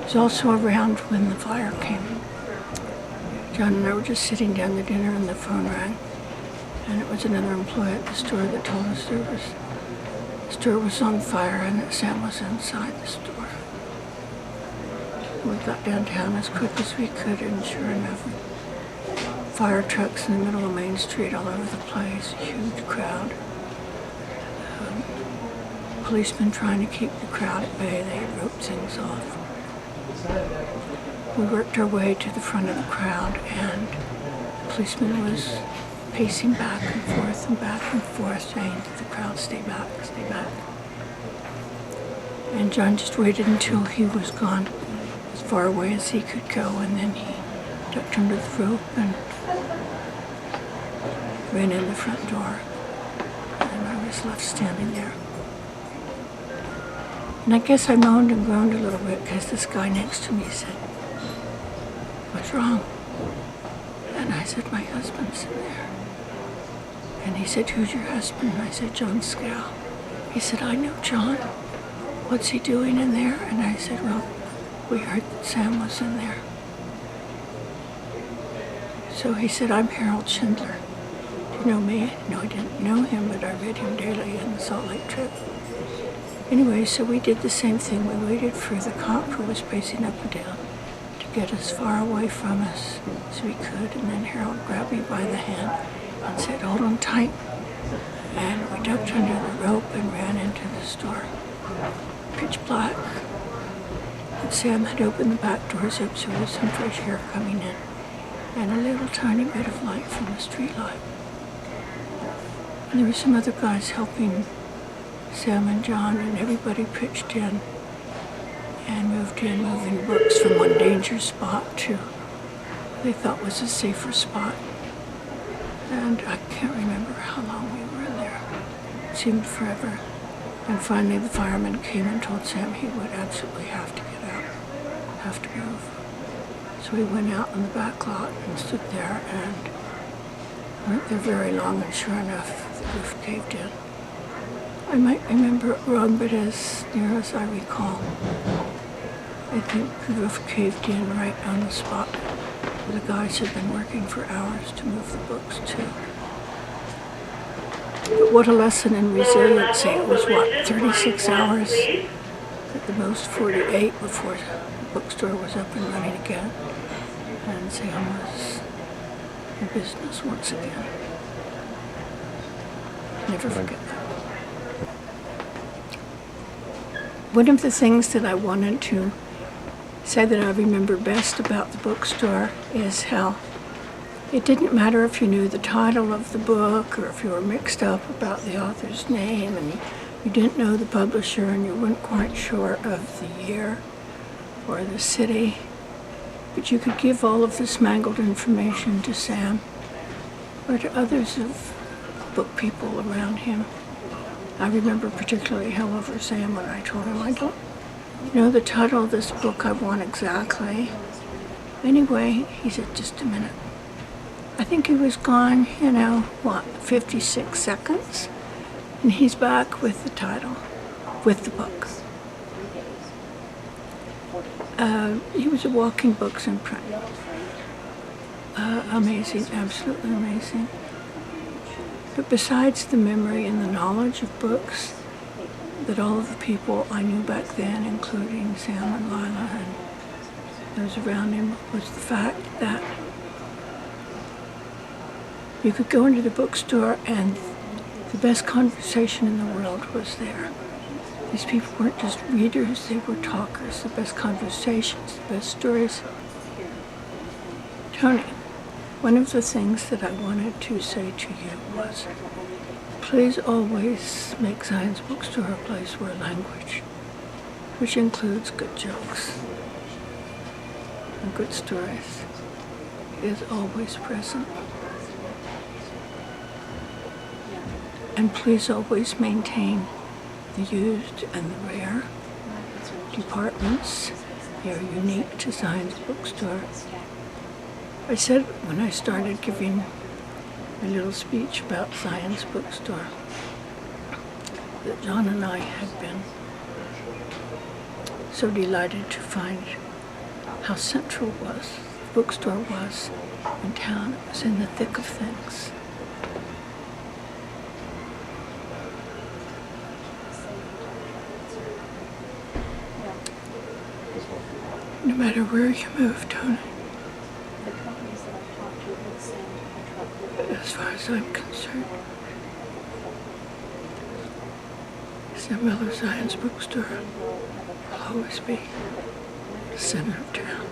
was also around when the fire came. John and I were just sitting down to dinner and the phone rang. And it was another employee at the store that told us the store was on fire and that Sam was inside the store. We got downtown as quick as we could, and sure enough, fire trucks in the middle of Main Street all over the place, huge crowd. Policemen trying to keep the crowd at bay, they roped things off. We worked our way to the front of the crowd, and the policeman was pacing back and forth, saying to the crowd, stay back, stay back. And John just waited until he was gone, as far away as he could go, and then he ducked under the rope and ran in the front door. And I was left standing there. And I guess I moaned and groaned a little bit because this guy next to me said, what's wrong? And I said, my husband's in there. And he said, who's your husband? And I said, John Schow. He said, I know John. What's he doing in there? And I said, well, we heard that Sam was in there. So he said, I'm Harold Schindler. Do you know me? No, I didn't know him, but I read him daily in the Salt Lake Trip. Anyway, so we did the same thing. We waited for the cop who was pacing up and down to get as far away from us as we could, and then Harold grabbed me by the hand and said, hold on tight. And we ducked under the rope and ran into the store. Pitch black. And Sam had opened the back doors up, so there was some fresh air coming in, and a little tiny bit of light from the street light. And there were some other guys helping Sam and John, and everybody pitched in and moved in, moving books from one danger spot to what they thought was a safer spot. And I can't remember how long we were in there. It seemed forever. And finally the fireman came and told Sam he would absolutely have to get out, have to move. So we went out on the back lot and stood there, and weren't there very long, and sure enough, the roof caved in. I might remember it wrong, but as near as I recall, I think the roof caved in right on the spot where the guys had been working for hours to move the books to. But what a lesson in resiliency. It was, 36 hours, at the most 48 before the bookstore was up and running again. And Sam was in business once again. Never forget that. One of the things that I wanted to say that I remember best about the bookstore is how it didn't matter if you knew the title of the book or if you were mixed up about the author's name and you didn't know the publisher and you weren't quite sure of the year or the city, but you could give all of this mangled information to Sam or to others of book people around him. I remember particularly, however, Sam, when I told him, I don't know the title of this book I want exactly. Anyway, he said, just a minute. I think he was gone, 56 seconds? And he's back with the title, with the book. He was a walking books in print. Amazing, absolutely amazing. But besides the memory and the knowledge of books that all of the people I knew back then, including Sam and Lila and those around him, was the fact that you could go into the bookstore and the best conversation in the world was there. These people weren't just readers, they were talkers, the best conversations, the best stories. Tony, one of the things that I wanted to say to you was, please always make Zion's Bookstore a place where language, which includes good jokes and good stories, is always present. And please always maintain the used and the rare departments. They are unique to Zion's Bookstore. I said when I started giving a little speech about Zion's Bookstore that John and I had been so delighted to find how central the bookstore was in town. It was in the thick of things. No matter where you move, Tony, as far as I'm concerned, Sam Miller Zion's bookstore will always be the center of town.